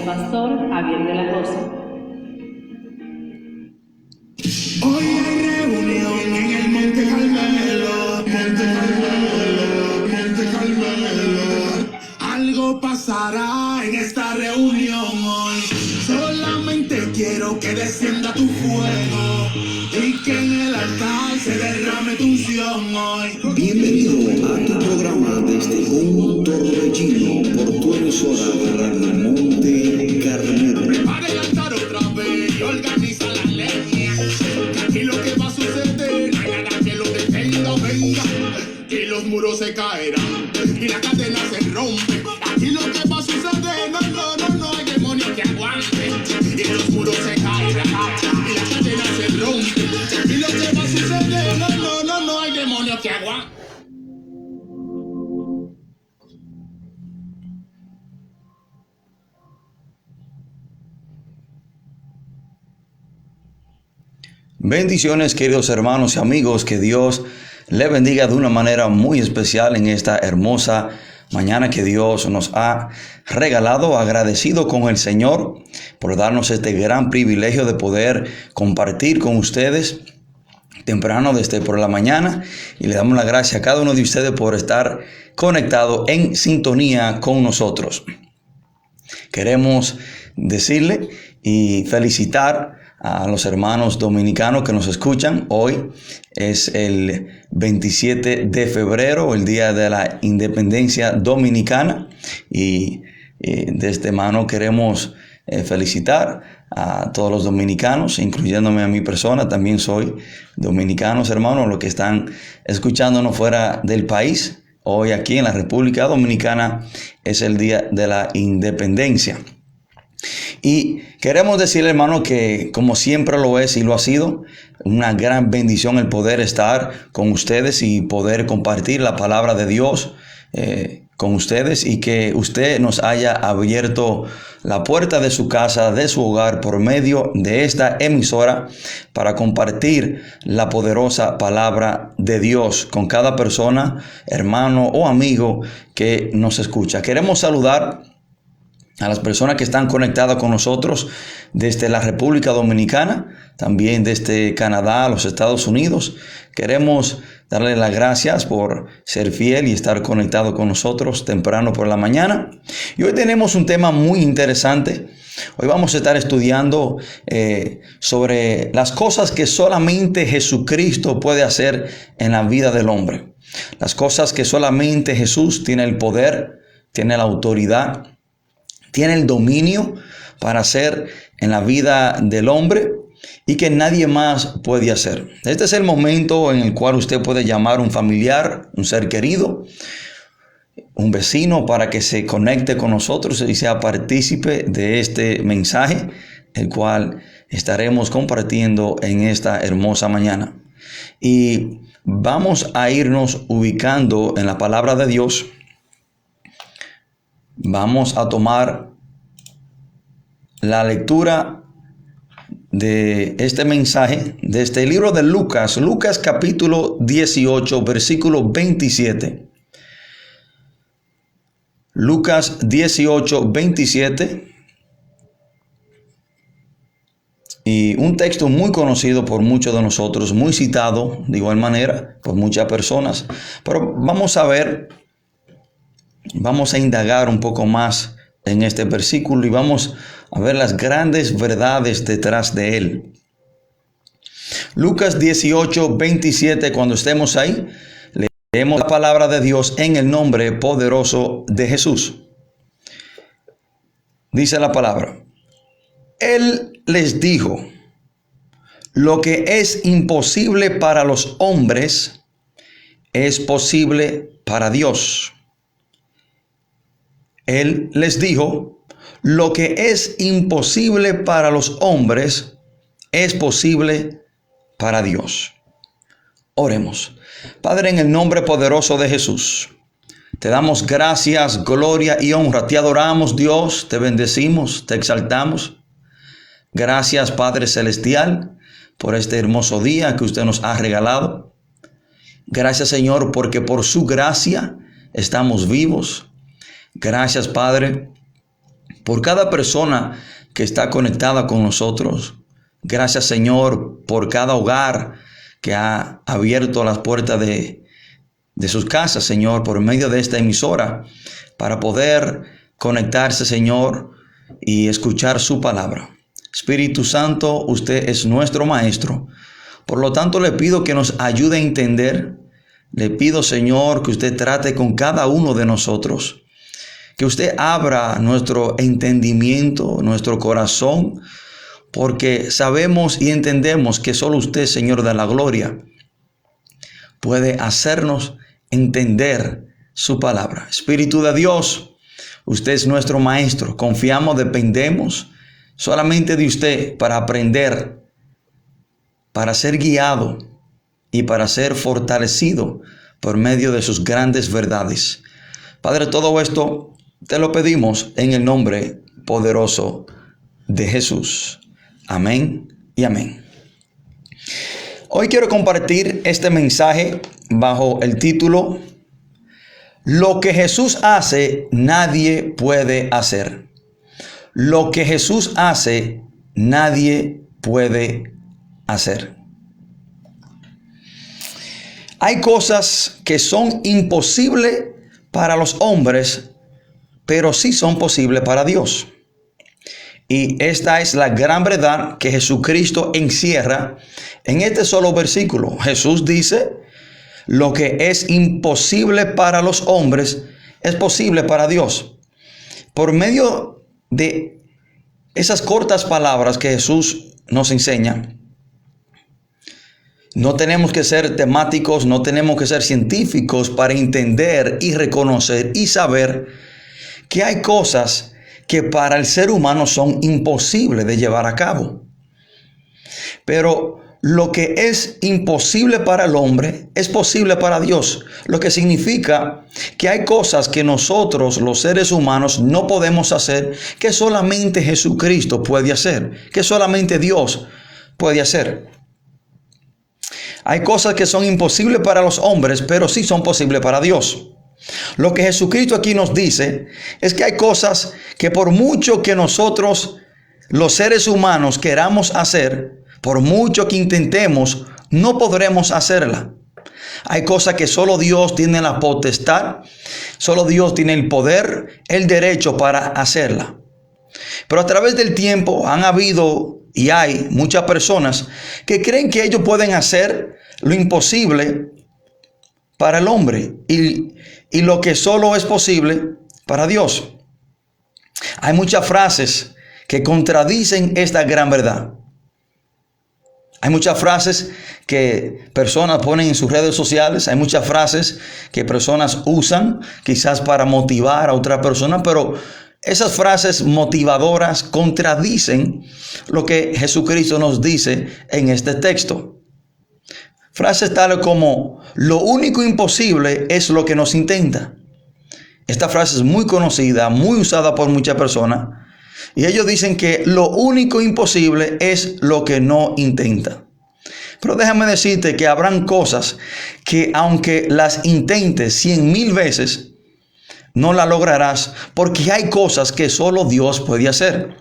pastor Javier de la Rosa. Hoy hay reunión en el Monte Carmelo, Monte Carmelo, Monte Carmelo. Algo pasará en esta reunión hoy. Solamente quiero que descienda tu fuego y que en el altar se derrame tu unción hoy. Bienvenido a tu programa desde un torbellino por tu emisora de Radio Monte Carmelo. Prepara el altar otra vez y organiza la leña. Aquí lo que va a suceder, no hay nada que lo detenga, venga. Y los muros se caerán y la cadena se rompe. Aquí lo que va a suceder, no hay demonio que aguante. Y los muros se caerán y la cadena se rompe. Y lo que va a suceder, no hay demonio que aguante. Bendiciones, queridos hermanos y amigos, que Dios le bendiga de una manera muy especial en esta hermosa mañana que Dios nos ha regalado, agradecido con el Señor por darnos este gran privilegio de poder compartir con ustedes temprano desde por la mañana, y le damos la gracia a cada uno de ustedes por estar conectado en sintonía con nosotros. Queremos decirle y felicitar a los hermanos dominicanos que nos escuchan. Hoy es el 27 de febrero, el día de la independencia dominicana, y de mano queremos felicitar a todos los dominicanos, incluyéndome a mi persona. También soy dominicanos, hermanos, los que están escuchándonos fuera del país. Hoy aquí en la República Dominicana es el día de la independencia. Y queremos decirle, hermano, que como siempre lo es y lo ha sido, una gran bendición el poder estar con ustedes y poder compartir la palabra de Dios con ustedes, y que usted nos haya abierto la puerta de su casa, de su hogar, por medio de esta emisora, para compartir la poderosa palabra de Dios con cada persona, hermano o amigo que nos escucha. Queremos saludar a las personas que están conectadas con nosotros desde la República Dominicana, también desde Canadá, los Estados Unidos. Queremos darle las gracias por ser fiel y estar conectado con nosotros temprano por la mañana. Y hoy tenemos un tema muy interesante. Hoy vamos a estar estudiando sobre las cosas que solamente Jesucristo puede hacer en la vida del hombre. Las cosas que solamente Jesús tiene el poder, tiene la autoridad, tiene el dominio para hacer en la vida del hombre, y que nadie más puede hacer. Este es el momento en el cual usted puede llamar a un familiar, un ser querido, un vecino, para que se conecte con nosotros y sea partícipe de este mensaje, el cual estaremos compartiendo en esta hermosa mañana. Y vamos a irnos ubicando en la palabra de Dios. Vamos a tomar la lectura de este mensaje de este libro de Lucas, Lucas capítulo 18, versículo 27. Lucas 18, 27. Y un texto muy conocido por muchos de nosotros, muy citado de igual manera por muchas personas. Pero vamos a ver, vamos a indagar un poco más en este versículo y vamos a ver las grandes verdades detrás de él. Lucas 18, 27, cuando estemos ahí, leemos la palabra de Dios en el nombre poderoso de Jesús. Dice la palabra: Él les dijo: lo que es imposible para los hombres es posible para Dios. Él les dijo: lo que es imposible para los hombres es posible para Dios. Oremos. Padre, en el nombre poderoso de Jesús, te damos gracias, gloria y honra. Te adoramos, Dios, te bendecimos, te exaltamos. Gracias, Padre Celestial, por este hermoso día que usted nos ha regalado. Gracias, Señor, porque por su gracia estamos vivos. Gracias, Padre, por cada persona que está conectada con nosotros. Gracias, Señor, por cada hogar que ha abierto las puertas de sus casas, Señor, por medio de esta emisora, para poder conectarse, Señor, y escuchar su palabra. Espíritu Santo, usted es nuestro maestro. Por lo tanto, le pido que nos ayude a entender. Le pido, Señor, que usted trate con cada uno de nosotros. Que usted abra nuestro entendimiento, nuestro corazón, porque sabemos y entendemos que solo usted, Señor de la gloria, puede hacernos entender su palabra. Espíritu de Dios, usted es nuestro maestro. Confiamos, dependemos solamente de usted para aprender, para ser guiado y para ser fortalecido por medio de sus grandes verdades. Padre, todo esto te lo pedimos en el nombre poderoso de Jesús. Amén y amén. Hoy quiero compartir este mensaje bajo el título: Lo que Jesús hace, nadie puede hacer. Lo que Jesús hace, nadie puede hacer. Hay cosas que son imposibles para los hombres, pero sí son posibles para Dios. Y esta es la gran verdad que Jesucristo encierra en este solo versículo. Jesús dice: lo que es imposible para los hombres es posible para Dios. Por medio de esas cortas palabras que Jesús nos enseña, no tenemos que ser temáticos, no tenemos que ser científicos para entender y reconocer y saber que hay cosas que para el ser humano son imposibles de llevar a cabo. Pero lo que es imposible para el hombre es posible para Dios, lo que significa que hay cosas que nosotros, los seres humanos, no podemos hacer, que solamente Jesucristo puede hacer, que solamente Dios puede hacer. Hay cosas que son imposibles para los hombres, pero sí son posibles para Dios. Lo que Jesucristo aquí nos dice es que hay cosas que por mucho que nosotros, los seres humanos, queramos hacer, por mucho que intentemos, no podremos hacerla. Hay cosas que solo Dios tiene la potestad, solo Dios tiene el poder, el derecho para hacerla. Pero a través del tiempo han habido y hay muchas personas que creen que ellos pueden hacer lo imposible para el hombre y lo que solo es posible para Dios. Hay muchas frases que contradicen esta gran verdad. Hay muchas frases que personas ponen en sus redes sociales. Hay muchas frases que personas usan quizás para motivar a otra persona, pero esas frases motivadoras contradicen lo que Jesucristo nos dice en este texto. Frases tales como: lo único imposible es lo que nos intenta. Esta frase es muy conocida, muy usada por muchas personas. Y ellos dicen que lo único imposible es lo que no intenta. Pero déjame decirte que habrán cosas que aunque las intentes 100,000 veces, no la lograrás, porque hay cosas que solo Dios puede hacer.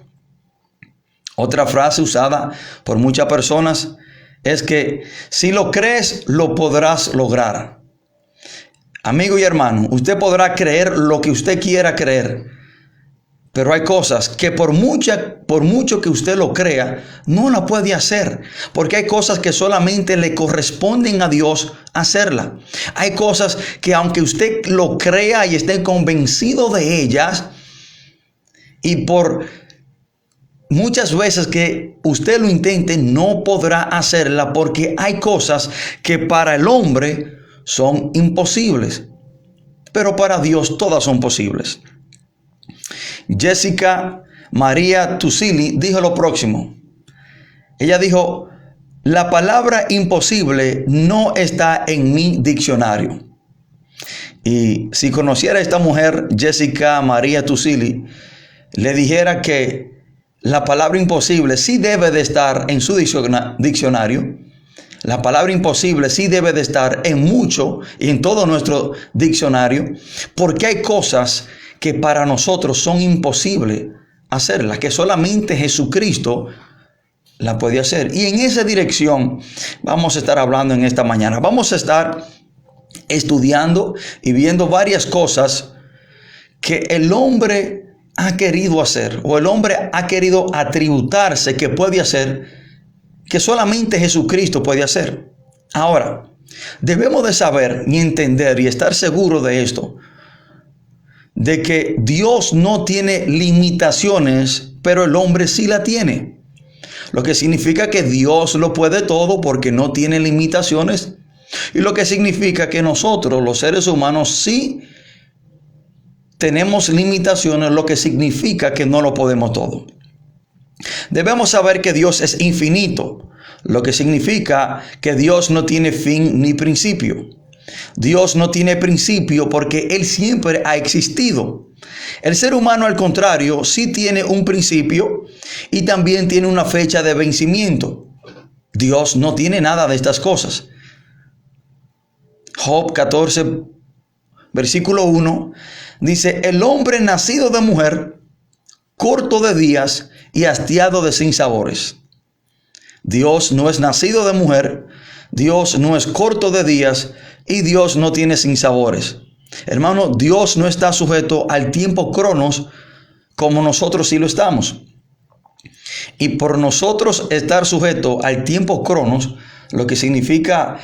Otra frase usada por muchas personas es que si lo crees, lo podrás lograr. Amigo y hermano, usted podrá creer lo que usted quiera creer, pero hay cosas que por mucho que usted lo crea, no la puede hacer, porque hay cosas que solamente le corresponden a Dios hacerla. Hay cosas que aunque usted lo crea y esté convencido de ellas, y por muchas veces que usted lo intente, no podrá hacerla, porque hay cosas que para el hombre son imposibles, pero para Dios todas son posibles. Jessica María Tusili dijo lo próximo. Ella dijo: la palabra imposible no está en mi diccionario. Y si conociera a esta mujer, Jessica María Tusili, le dijera que la palabra imposible sí debe de estar en su diccionario. La palabra imposible sí debe de estar en mucho y en todo nuestro diccionario, porque hay cosas que para nosotros son imposibles hacerla, que solamente Jesucristo la puede hacer. Y en esa dirección vamos a estar hablando en esta mañana. Vamos a estar estudiando y viendo varias cosas que el hombre ha querido hacer, o el hombre ha querido atributarse que puede hacer, que solamente Jesucristo puede hacer. Ahora, debemos de saber y entender y estar seguros de esto, de que Dios no tiene limitaciones, pero el hombre sí la tiene. Lo que significa que Dios lo puede todo porque no tiene limitaciones. Y lo que significa que nosotros, los seres humanos, sí tenemos limitaciones, lo que significa que no lo podemos todo. Debemos saber que Dios es infinito, lo que significa que Dios no tiene fin ni principio. Dios no tiene principio porque Él siempre ha existido. El ser humano, al contrario, sí tiene un principio y también tiene una fecha de vencimiento. Dios no tiene nada de estas cosas. Job 14, versículo 1, dice: el hombre nacido de mujer, corto de días y hastiado de sinsabores. Dios no es nacido de mujer, Dios no es corto de días y Dios no tiene sinsabores. Hermano, Dios no está sujeto al tiempo cronos como nosotros sí lo estamos. Y por nosotros estar sujeto al tiempo cronos, lo que significa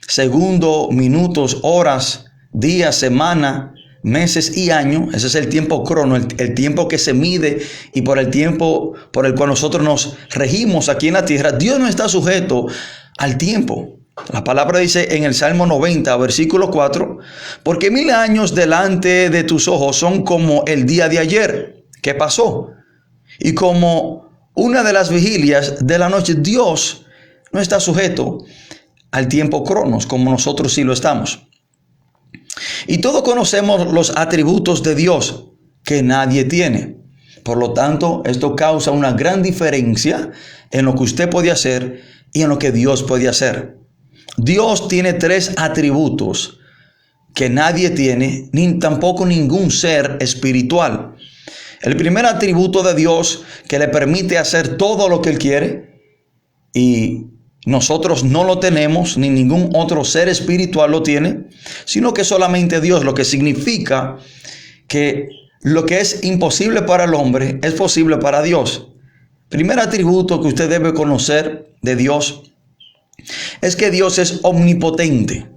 segundo, minutos, horas, días, semana, meses y años, ese es el tiempo crono, el tiempo que se mide y por el tiempo por el cual nosotros nos regimos aquí en la tierra. Dios no está sujeto al tiempo. La palabra dice en el Salmo 90, versículo 4, porque 1000 años delante de tus ojos son como el día de ayer que pasó, y como una de las vigilias de la noche. Dios no está sujeto al tiempo cronos como nosotros sí lo estamos. Y todos conocemos los atributos de Dios que nadie tiene. Por lo tanto, esto causa una gran diferencia en lo que usted puede hacer y en lo que Dios puede hacer. Dios tiene 3 atributos que nadie tiene, ni tampoco ningún ser espiritual. El primer atributo de Dios que le permite hacer todo lo que Él quiere, y nosotros no lo tenemos, ni ningún otro ser espiritual lo tiene, sino que solamente Dios, lo que significa que lo que es imposible para el hombre es posible para Dios. Primer atributo que usted debe conocer de Dios es que Dios es omnipotente.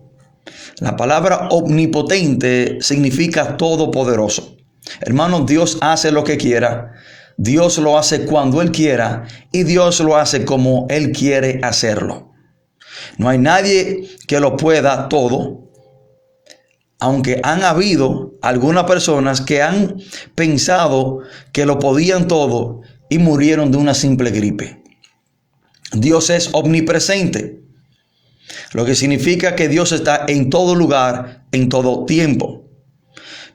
La palabra omnipotente significa todopoderoso. Hermanos, Dios hace lo que quiera. Dios lo hace cuando Él quiera y Dios lo hace como Él quiere hacerlo. No hay nadie que lo pueda todo, aunque han habido algunas personas que han pensado que lo podían todo y murieron de una simple gripe. Dios es omnipresente, lo que significa que Dios está en todo lugar, en todo tiempo.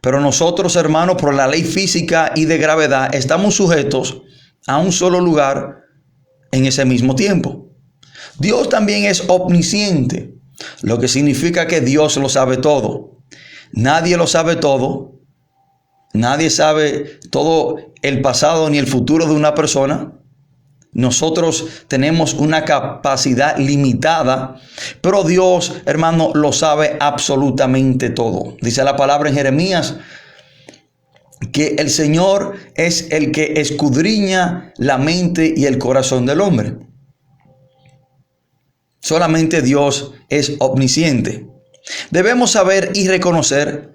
Pero nosotros, hermanos, por la ley física y de gravedad, estamos sujetos a un solo lugar en ese mismo tiempo. Dios también es omnisciente, lo que significa que Dios lo sabe todo. Nadie lo sabe todo. Nadie sabe todo el pasado ni el futuro de una persona. Nosotros tenemos una capacidad limitada, pero Dios, hermano, lo sabe absolutamente todo. Dice la palabra en Jeremías que el Señor es el que escudriña la mente y el corazón del hombre. Solamente Dios es omnisciente. Debemos saber y reconocer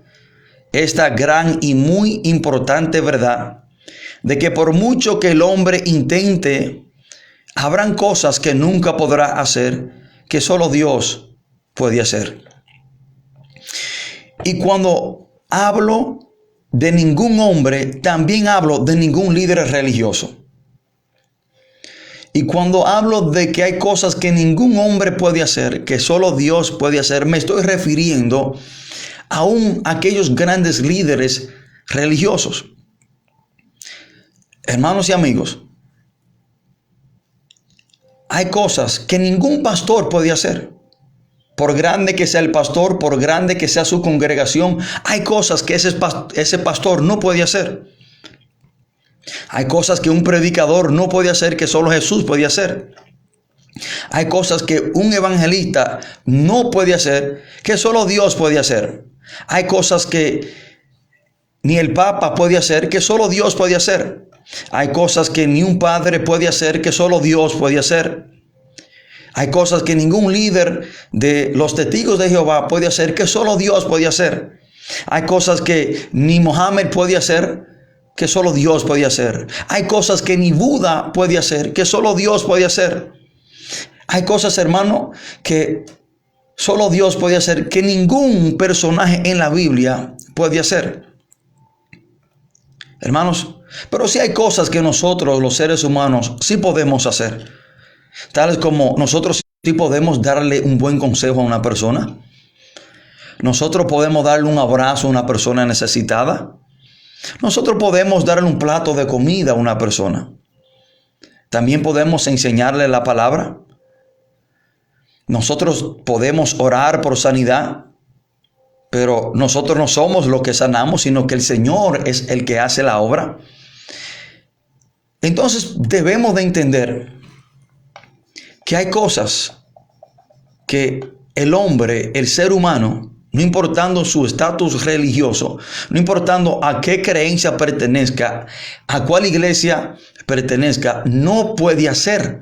esta gran y muy importante verdad de que por mucho que el hombre intente, habrán cosas que nunca podrá hacer, que solo Dios puede hacer. Y cuando hablo de ningún hombre, también hablo de ningún líder religioso. Y cuando hablo de que hay cosas que ningún hombre puede hacer, que solo Dios puede hacer, me estoy refiriendo aún a aquellos grandes líderes religiosos. Hermanos y amigos, hay cosas que ningún pastor puede hacer. Por grande que sea el pastor, por grande que sea su congregación, hay cosas que ese pastor no puede hacer. Hay cosas que un predicador no puede hacer que solo Jesús podía hacer. Hay cosas que un evangelista no puede hacer que solo Dios puede hacer. Hay cosas que ni el Papa puede hacer que solo Dios puede hacer. Hay cosas que ni un padre puede hacer que solo Dios puede hacer. Hay cosas que ningún líder de los testigos de Jehová puede hacer que solo Dios puede hacer. Hay cosas que ni Mohammed puede hacer que solo Dios puede hacer. Hay cosas que ni Buda puede hacer que solo Dios puede hacer. Hay cosas, hermano, que solo Dios puede hacer que ningún personaje en la Biblia puede hacer. Hermanos, pero sí hay cosas que nosotros, los seres humanos, sí podemos hacer. Tales como nosotros sí podemos darle un buen consejo a una persona. Nosotros podemos darle un abrazo a una persona necesitada. Nosotros podemos darle un plato de comida a una persona. También podemos enseñarle la palabra. Nosotros podemos orar por sanidad, pero nosotros no somos los que sanamos, sino que el Señor es el que hace la obra. Entonces debemos de entender que hay cosas que el hombre, el ser humano, no importando su estatus religioso, no importando a qué creencia pertenezca, a cuál iglesia pertenezca, no puede hacer.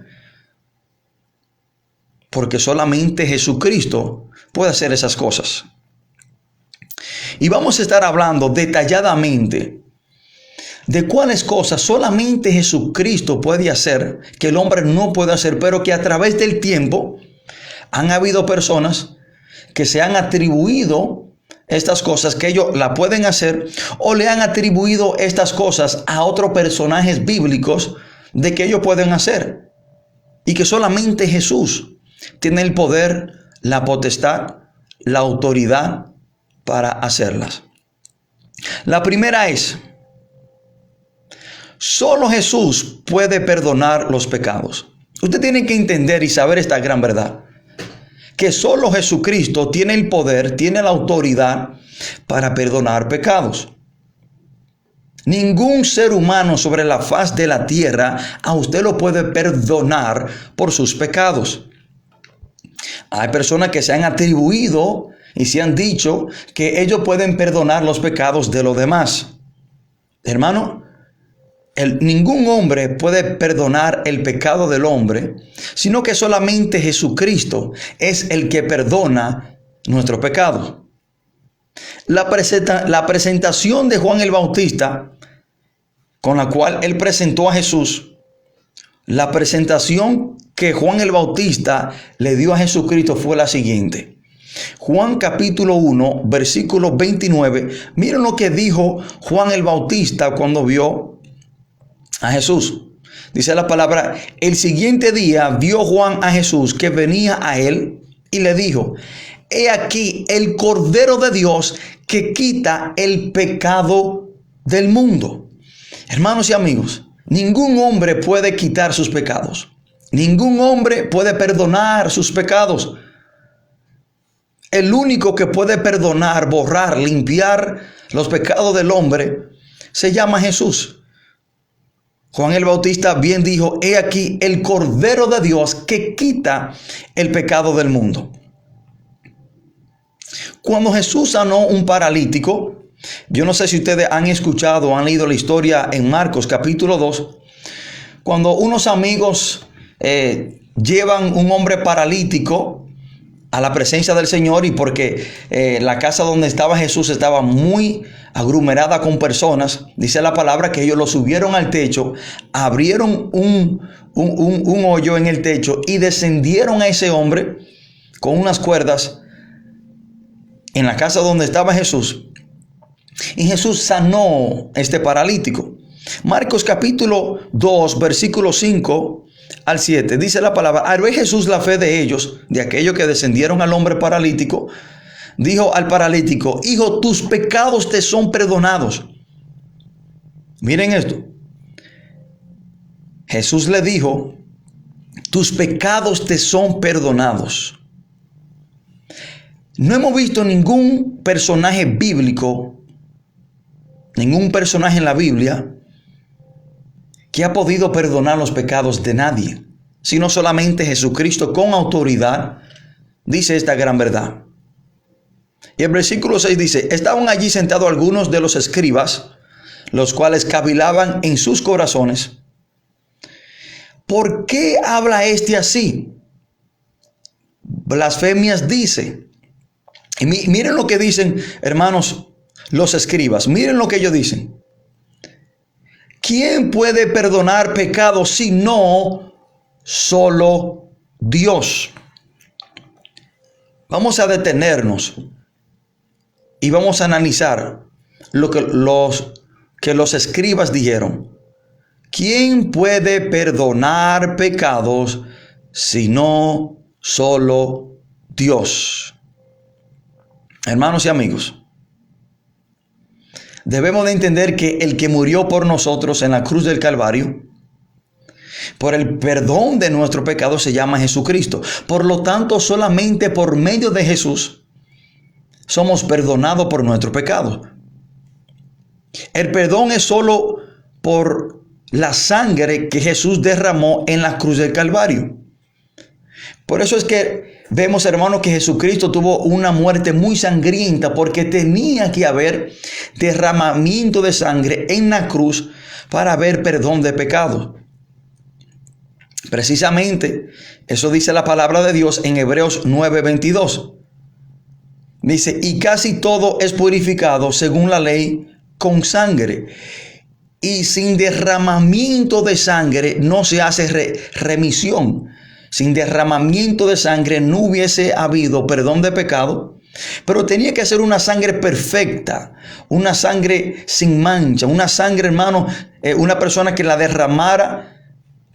Porque solamente Jesucristo puede hacer esas cosas. Y vamos a estar hablando detalladamente de cuáles cosas solamente Jesucristo puede hacer, que el hombre no puede hacer, pero que a través del tiempo han habido personas que se han atribuido estas cosas, que ellos la pueden hacer, o le han atribuido estas cosas a otros personajes bíblicos de que ellos pueden hacer. Y que solamente Jesús tiene el poder, la potestad, la autoridad para hacerlas. La primera es: solo Jesús puede perdonar los pecados. Usted tiene que entender y saber esta gran verdad, que solo Jesucristo tiene el poder, tiene la autoridad para perdonar pecados. Ningún ser humano sobre la faz de la tierra a usted lo puede perdonar por sus pecados. Hay personas que se han atribuido y se han dicho que ellos pueden perdonar los pecados de los demás. Hermano, ningún hombre puede perdonar el pecado del hombre, sino que solamente Jesucristo es el que perdona nuestros pecados. La presentación de Juan el Bautista, con la cual él presentó a Jesús, la presentación que Juan el Bautista le dio a Jesucristo fue la siguiente. Juan capítulo 1, versículo 29. Miren lo que dijo Juan el Bautista cuando vio a Jesús. Dice la palabra: el siguiente día vio Juan a Jesús que venía a él y le dijo: he aquí el Cordero de Dios que quita el pecado del mundo. Hermanos y amigos, ningún hombre puede quitar sus pecados. Ningún hombre puede perdonar sus pecados. El único que puede perdonar, borrar, limpiar los pecados del hombre se llama Jesús. Juan el Bautista bien dijo: he aquí el Cordero de Dios que quita el pecado del mundo. Cuando Jesús sanó un paralítico, yo no sé si ustedes han escuchado o han leído la historia en Marcos capítulo 2, cuando unos amigos llevan un hombre paralítico a la presencia del Señor, y porque la casa donde estaba Jesús estaba muy aglomerada con personas, dice la palabra que ellos lo subieron al techo, abrieron un hoyo en el techo y descendieron a ese hombre con unas cuerdas en la casa donde estaba Jesús, y Jesús sanó este paralítico. Marcos capítulo 2, versículo 5 al 7, dice la palabra: al ver Jesús la fe de ellos, de aquellos que descendieron al hombre paralítico, dijo al paralítico: hijo, tus pecados te son perdonados. Miren esto. Jesús le dijo: tus pecados te son perdonados. No hemos visto ningún personaje bíblico, ningún personaje en la Biblia que ha podido perdonar los pecados de nadie, sino solamente Jesucristo con autoridad, dice esta gran verdad. Y el versículo 6 dice: estaban allí sentados algunos de los escribas, los cuales cavilaban en sus corazones: ¿por qué habla este así? Blasfemias dice. Y miren lo que dicen, hermanos, los escribas. Miren lo que ellos dicen. ¿Quién puede perdonar pecados si no solo Dios? Vamos a detenernos y vamos a analizar lo que los escribas dijeron. ¿Quién puede perdonar pecados si no solo Dios? Hermanos y amigos, debemos de entender que el que murió por nosotros en la cruz del Calvario, por el perdón de nuestro pecado, se llama Jesucristo. Por lo tanto, solamente por medio de Jesús somos perdonados por nuestro pecado. El perdón es solo por la sangre que Jesús derramó en la cruz del Calvario. Por eso es que vemos, hermanos, que Jesucristo tuvo una muerte muy sangrienta, porque tenía que haber derramamiento de sangre en la cruz para haber perdón de pecados. Precisamente eso dice la palabra de Dios en Hebreos 9:22. Dice: y casi todo es purificado según la ley con sangre, y sin derramamiento de sangre no se hace remisión. Sin derramamiento de sangre no hubiese habido perdón de pecado, pero tenía que ser una sangre perfecta, una sangre sin mancha, una sangre, hermano, una persona que la derramara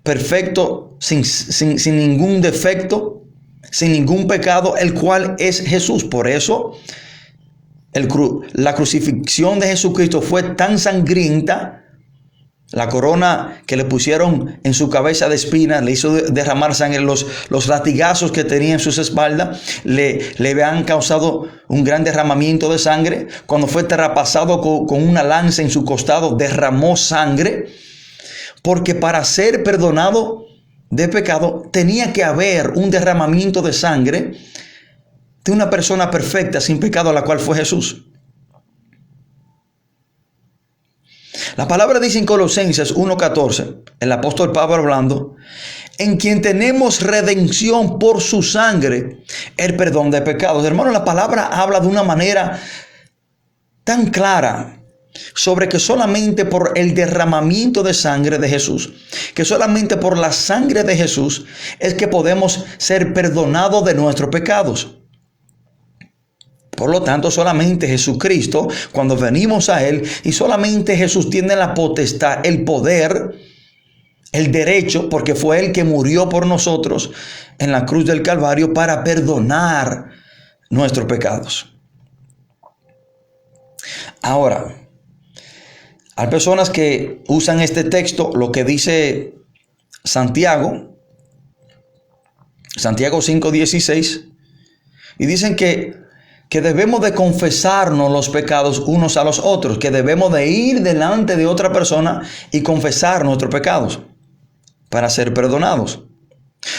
perfecto, sin ningún defecto, sin ningún pecado, el cual es Jesús. Por eso la crucifixión de Jesucristo fue tan sangrienta. La corona que le pusieron en su cabeza de espinas le hizo derramar sangre. Los latigazos que tenía en sus espaldas le habían causado un gran derramamiento de sangre. Cuando fue traspasado con una lanza en su costado, derramó sangre. Porque para ser perdonado de pecado tenía que haber un derramamiento de sangre de una persona perfecta, sin pecado, la cual fue Jesús. La palabra dice en Colosenses 1:14, el apóstol Pablo hablando: en quien tenemos redención por su sangre, el perdón de pecados. Hermano, la palabra habla de una manera tan clara sobre que solamente por el derramamiento de sangre de Jesús, que solamente por la sangre de Jesús es que podemos ser perdonados de nuestros pecados. Por lo tanto, solamente Jesucristo, cuando venimos a Él, y solamente Jesús tiene la potestad, el poder, el derecho, porque fue Él que murió por nosotros en la cruz del Calvario para perdonar nuestros pecados. Ahora, hay personas que usan este texto, lo que dice Santiago 5:16, y dicen que debemos de confesarnos los pecados unos a los otros, que debemos de ir delante de otra persona y confesar nuestros pecados para ser perdonados.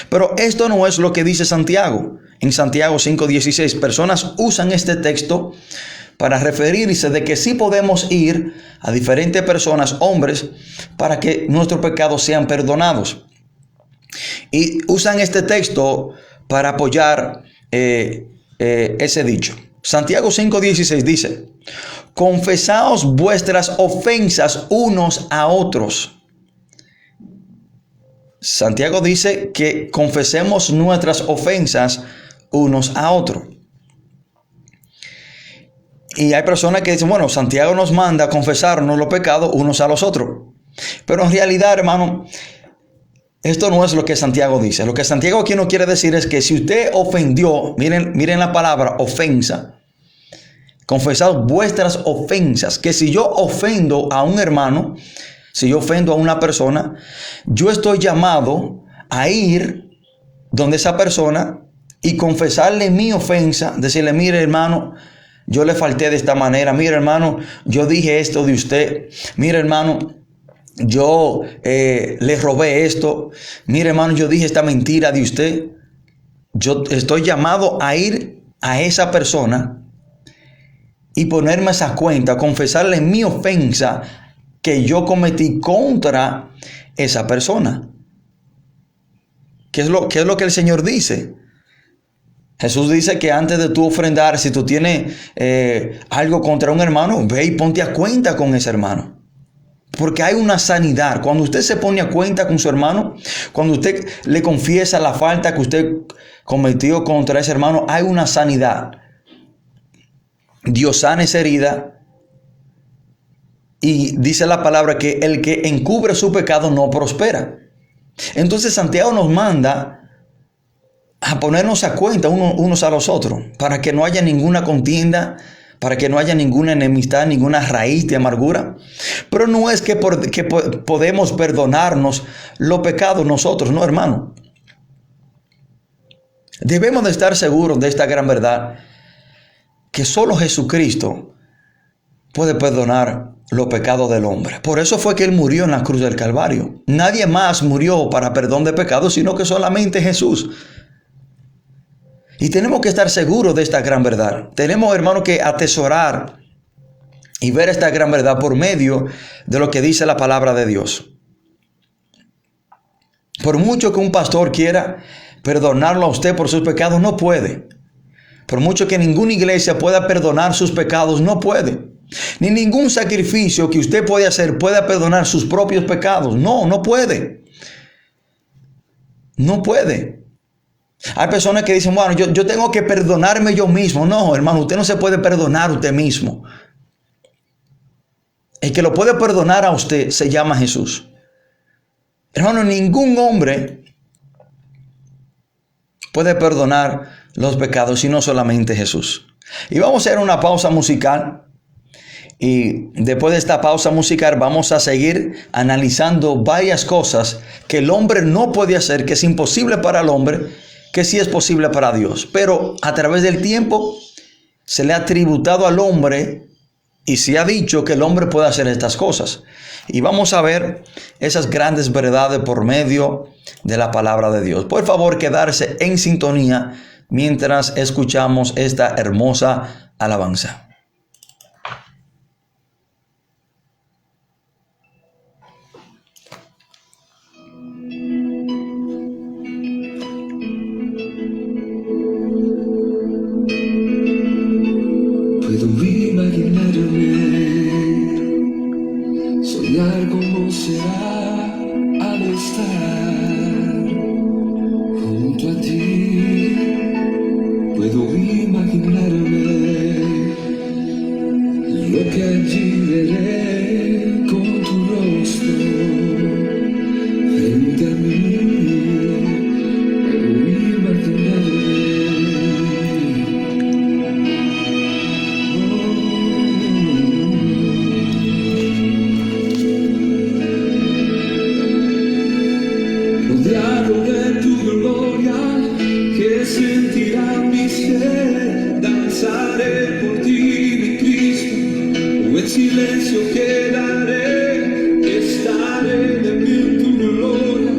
Pero esto no es lo que dice Santiago. En Santiago 5:16, personas usan este texto para referirse de que sí podemos ir a diferentes personas, hombres, para que nuestros pecados sean perdonados. Y usan este texto para apoyar ese dicho. Santiago 5:16 dice: confesaos vuestras ofensas unos a otros. Santiago dice que confesemos nuestras ofensas unos a otros. Y hay personas que dicen: bueno, Santiago nos manda a confesarnos los pecados unos a los otros. Pero en realidad, hermano, esto no es lo que Santiago dice. Lo que Santiago aquí no quiere decir es que si usted ofendió, miren la palabra ofensa, confesad vuestras ofensas, que si yo ofendo a un hermano, si yo ofendo a una persona, yo estoy llamado a ir donde esa persona y confesarle mi ofensa, decirle: mire, hermano, yo le falté de esta manera, mire, hermano, yo dije esto de usted, mire, hermano, yo le robé esto. Mire, hermano, yo dije esta mentira de usted. Yo estoy llamado a ir a esa persona y ponerme esa cuenta, confesarle mi ofensa que yo cometí contra esa persona. ¿Qué es lo que el Señor dice? Jesús dice que antes de tú ofrendar, si tú tienes algo contra un hermano, ve y ponte a cuenta con ese hermano. Porque hay una sanidad. Cuando usted se pone a cuenta con su hermano, cuando usted le confiesa la falta que usted cometió contra ese hermano, hay una sanidad. Dios sana esa herida. Y dice la palabra que el que encubre su pecado no prospera. Entonces Santiago nos manda a ponernos a cuenta unos a los otros, para que no haya ninguna contienda, para que no haya ninguna enemistad, ninguna raíz de amargura. Pero no es que podemos perdonarnos los pecados nosotros, no, hermano. Debemos de estar seguros de esta gran verdad, que solo Jesucristo puede perdonar los pecados del hombre. Por eso fue que Él murió en la cruz del Calvario. Nadie más murió para perdón de pecados, sino que solamente Jesús. Y tenemos que estar seguros de esta gran verdad. Tenemos, hermano, que atesorar y ver esta gran verdad por medio de lo que dice la palabra de Dios. Por mucho que un pastor quiera perdonarlo a usted por sus pecados, no puede. Por mucho que ninguna iglesia pueda perdonar sus pecados, no puede. Ni ningún sacrificio que usted pueda hacer pueda perdonar sus propios pecados. No puede. No puede. Hay personas que dicen, bueno, yo tengo que perdonarme yo mismo. No, hermano, usted no se puede perdonar usted mismo. El que lo puede perdonar a usted se llama Jesús. Hermano, ningún hombre puede perdonar los pecados sino solamente Jesús. Y vamos a hacer una pausa musical. Y después de esta pausa musical vamos a seguir analizando varias cosas que el hombre no puede hacer, que es imposible para el hombre, que sí es posible para Dios. Pero a través del tiempo se le ha tributado al hombre y se ha dicho que el hombre puede hacer estas cosas. Y vamos a ver esas grandes verdades por medio de la palabra de Dios. Por favor, quedarse en sintonía mientras escuchamos esta hermosa alabanza. Soñar cómo será al estar junto a ti. Puedo imaginarme lo que allí veré con tu rostro frente a mí. Puedo imaginarme. Rodeado de tu gloria, que sentirá mi ser, danzaré por ti, mi Cristo, o en silencio quedaré, estaré de mí en tu gloria,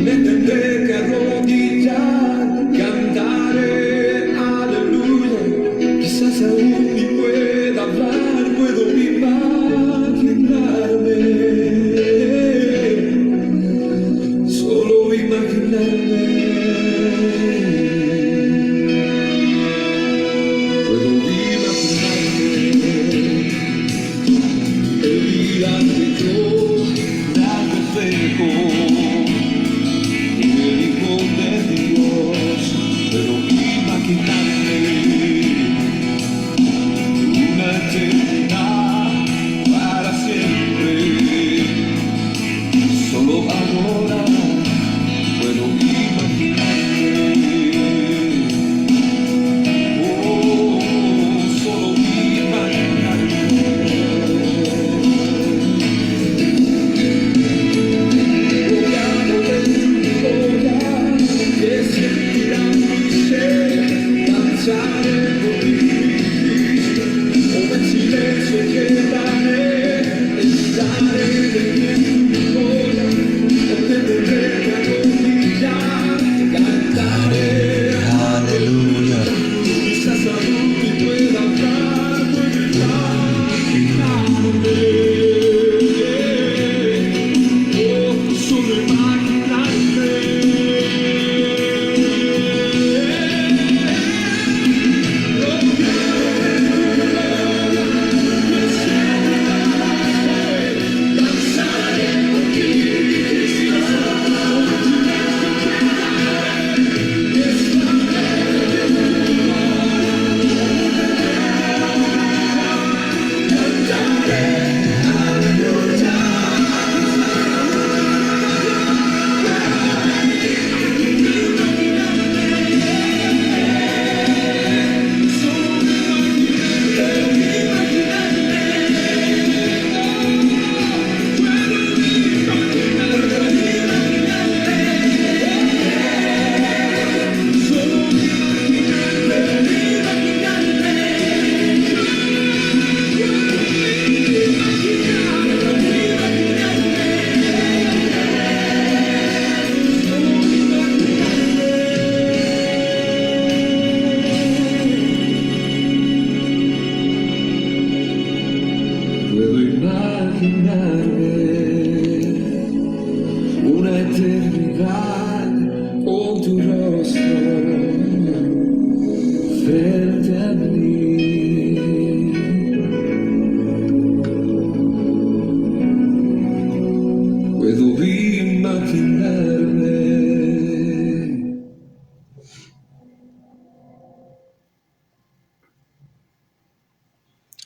me tendré que arrodillar, cantaré, aleluya, quizás aún ni pueda hablar, puedo imaginarme. Solo imaginarme, puedo imaginarme el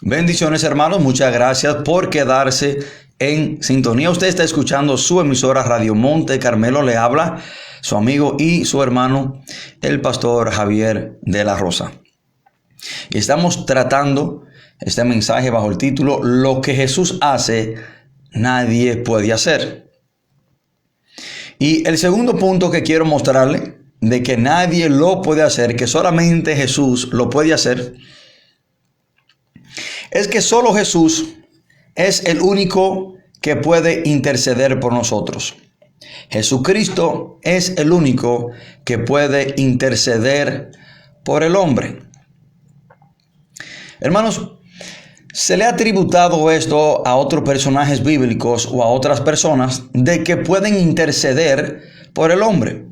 Bendiciones, hermanos. Muchas gracias por quedarse en sintonía. Usted está escuchando su emisora Radio Monte Carmelo. Le habla su amigo y su hermano, el pastor Javier de la Rosa. Y estamos tratando este mensaje bajo el título Lo que Jesús hace, nadie puede hacer. Y el segundo punto que quiero mostrarle, de que nadie lo puede hacer, que solamente Jesús lo puede hacer, es que solo Jesús es el único que puede interceder por nosotros. Jesucristo es el único que puede interceder por el hombre. Hermanos, se le ha tributado esto a otros personajes bíblicos o a otras personas de que pueden interceder por el hombre.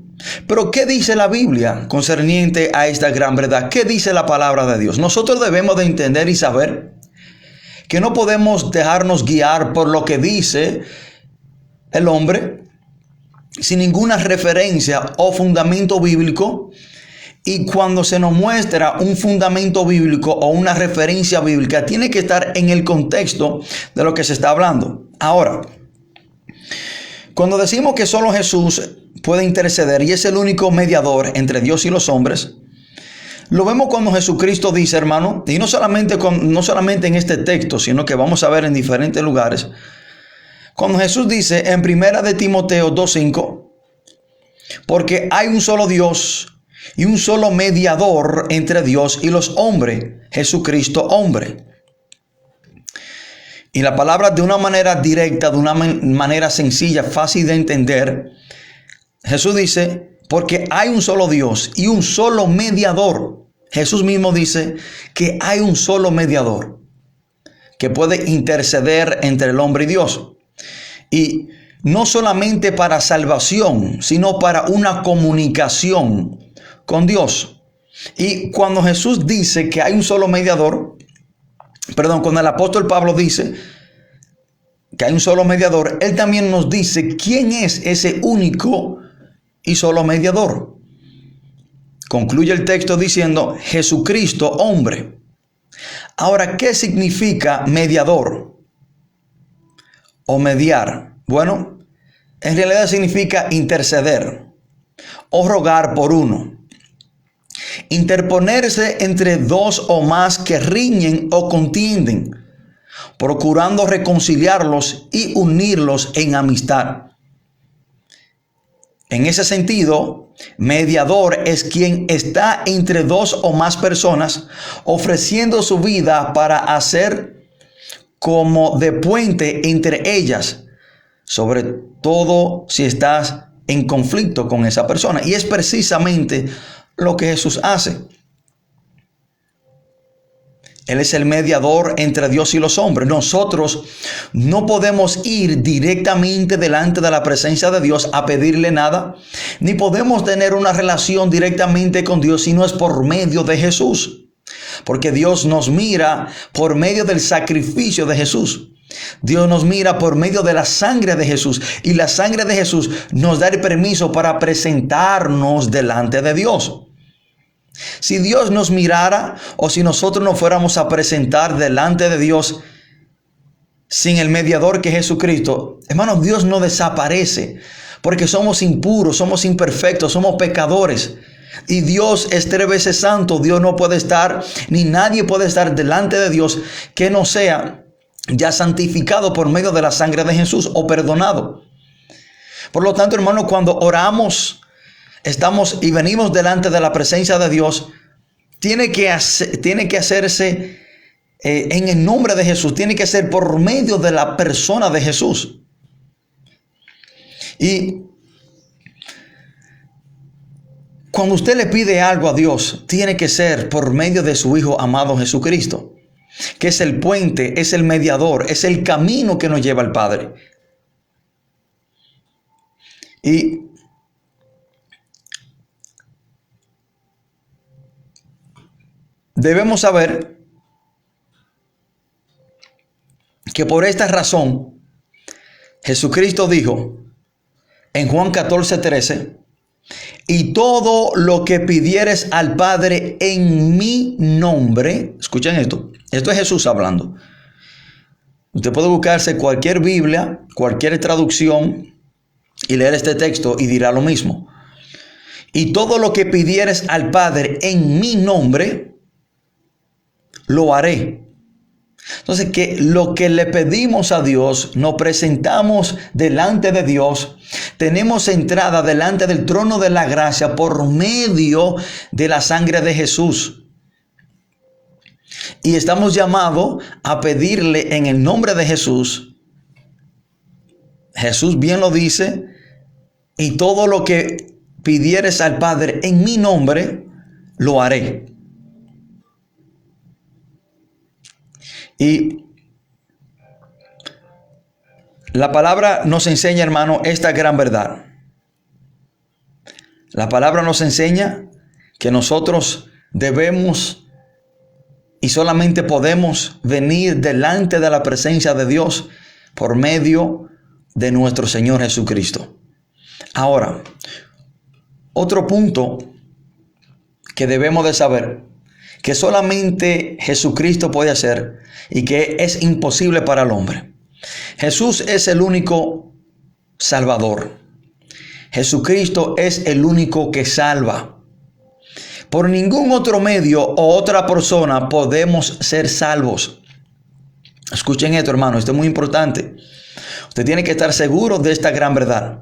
Pero ¿qué dice la Biblia concerniente a esta gran verdad? ¿Qué dice la palabra de Dios? Nosotros debemos de entender y saber que no podemos dejarnos guiar por lo que dice el hombre sin ninguna referencia o fundamento bíblico. Y cuando se nos muestra un fundamento bíblico o una referencia bíblica, tiene que estar en el contexto de lo que se está hablando. Ahora, cuando decimos que solo Jesús puede interceder y es el único mediador entre Dios y los hombres, lo vemos cuando Jesucristo dice, hermano, y no solamente en este texto, sino que vamos a ver en diferentes lugares. Cuando Jesús dice en 1 de Timoteo 2:5, porque hay un solo Dios y un solo mediador entre Dios y los hombres, Jesucristo hombre. Y la palabra de una manera directa, de una manera sencilla, fácil de entender, Jesús dice, porque hay un solo Dios y un solo mediador. Jesús mismo dice que hay un solo mediador que puede interceder entre el hombre y Dios. Y no solamente para salvación, sino para una comunicación con Dios. Y cuando Jesús dice que hay un solo mediador, cuando el apóstol Pablo dice que hay un solo mediador, él también nos dice quién es ese único y solo mediador. Concluye el texto diciendo Jesucristo hombre. Ahora, ¿qué significa mediador o mediar? Bueno, en realidad significa interceder o rogar por uno. Interponerse entre dos o más que riñen o contienden, procurando reconciliarlos y unirlos en amistad. En ese sentido, mediador es quien está entre dos o más personas, ofreciendo su vida para hacer como de puente entre ellas, sobre todo si estás en conflicto con esa persona. Y es precisamente lo que Jesús hace. Él es el mediador entre Dios y los hombres. Nosotros no podemos ir directamente delante de la presencia de Dios a pedirle nada, ni podemos tener una relación directamente con Dios si no es por medio de Jesús. Porque Dios nos mira por medio del sacrificio de Jesús. Dios nos mira por medio de la sangre de Jesús. Y la sangre de Jesús nos da el permiso para presentarnos delante de Dios. Si Dios nos mirara o si nosotros nos fuéramos a presentar delante de Dios sin el mediador que es Jesucristo, hermanos, Dios no desaparece porque somos impuros, somos imperfectos, somos pecadores. Y Dios es 3 veces santo. Dios no puede estar, ni nadie puede estar delante de Dios que no sea ya santificado por medio de la sangre de Jesús o perdonado. Por lo tanto, hermanos, cuando oramos, estamos y venimos delante de la presencia de Dios, tiene que hacerse en el nombre de Jesús, tiene que ser por medio de la persona de Jesús. Y cuando usted le pide algo a Dios, tiene que ser por medio de su Hijo amado Jesucristo, que es el puente, es el mediador, es el camino que nos lleva al Padre. Y debemos saber que por esta razón Jesucristo dijo en Juan 14:13, Y todo lo que pidieres al Padre en mi nombre, escuchen esto es Jesús hablando. Usted puede buscarse cualquier Biblia, cualquier traducción y leer este texto y dirá lo mismo. Y todo lo que pidieres al Padre en mi nombre, lo haré. Entonces, que lo que le pedimos a Dios, nos presentamos delante de Dios, tenemos entrada delante del trono de la gracia por medio de la sangre de Jesús. Y estamos llamados a pedirle en el nombre de Jesús. Jesús bien lo dice, y todo lo que pidieres al Padre en mi nombre, lo haré. Y la palabra nos enseña, hermano, esta gran verdad. La palabra nos enseña que nosotros debemos y solamente podemos venir delante de la presencia de Dios por medio de nuestro Señor Jesucristo. Ahora, otro punto que debemos de saber, que solamente Jesucristo puede hacer y que es imposible para el hombre. Jesús es el único Salvador. Jesucristo es el único que salva. Por ningún otro medio o otra persona podemos ser salvos. Escuchen esto, hermano, esto es muy importante. Usted tiene que estar seguro de esta gran verdad.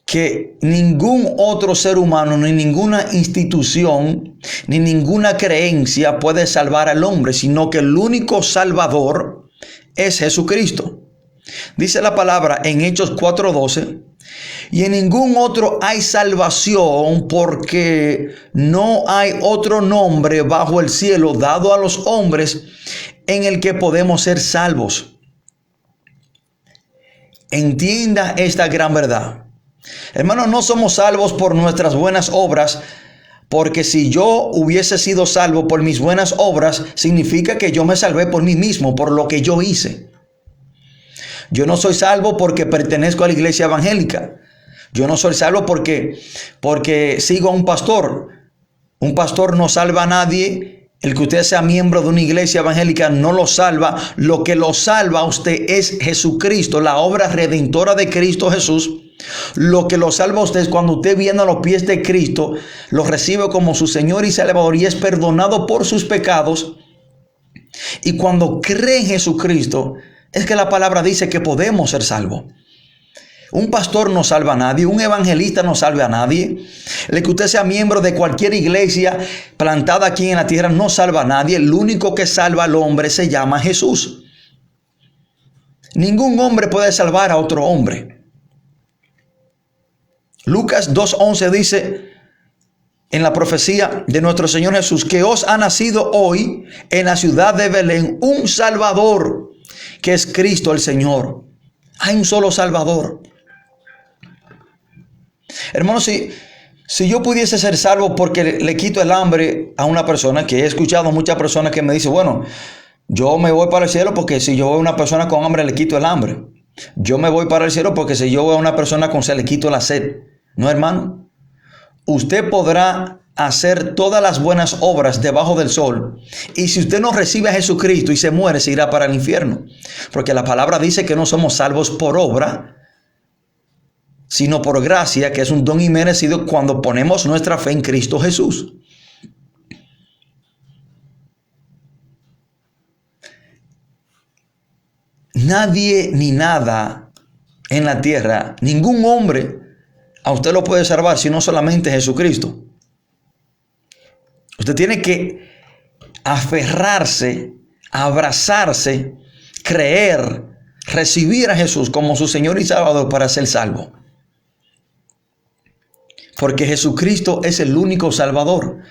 Que ningún otro ser humano, ni ninguna institución, ni ninguna creencia puede salvar al hombre, sino que el único Salvador es Jesucristo. Dice la palabra en Hechos 4:12, y en ningún otro hay salvación, porque no hay otro nombre bajo el cielo dado a los hombres en el que podemos ser salvos. Entienda esta gran verdad. Hermanos, no somos salvos por nuestras buenas obras, porque si yo hubiese sido salvo por mis buenas obras, significa que yo me salvé por mí mismo, por lo que yo hice. Yo no soy salvo porque pertenezco a la iglesia evangélica. Yo no soy salvo porque sigo a un pastor. Un pastor no salva a nadie. El que usted sea miembro de una iglesia evangélica no lo salva. Lo que lo salva a usted es Jesucristo, la obra redentora de Cristo Jesús. Lo que lo salva a usted es cuando usted viene a los pies de Cristo, lo recibe como su Señor y Salvador y es perdonado por sus pecados. Y cuando cree en Jesucristo, es que la palabra dice que podemos ser salvos. Un pastor no salva a nadie, un evangelista no salva a nadie. El que usted sea miembro de cualquier iglesia plantada aquí en la tierra no salva a nadie. El único que salva al hombre se llama Jesús. Ningún hombre puede salvar a otro hombre. Lucas 2:11 dice en la profecía de nuestro Señor Jesús que os ha nacido hoy en la ciudad de Belén un Salvador, que es Cristo el Señor. Hay un solo Salvador. Hermanos, si yo pudiese ser salvo porque le quito el hambre a una persona, que he escuchado muchas personas que me dicen, bueno, yo me voy para el cielo porque si yo veo a una persona con hambre le quito el hambre. Yo me voy para el cielo porque si yo veo a una persona con sed le quito la sed. No, hermano. Usted podrá hacer todas las buenas obras debajo del sol. Y si usted no recibe a Jesucristo y se muere, se irá para el infierno. Porque la palabra dice que no somos salvos por obra, sino por gracia, que es un don inmerecido cuando ponemos nuestra fe en Cristo Jesús. Nadie ni nada en la tierra, ningún hombre, a usted lo puede salvar, sino solamente Jesucristo. Usted tiene que aferrarse, abrazarse, creer, recibir a Jesús como su Señor y Salvador para ser salvo. Porque Jesucristo es el único Salvador.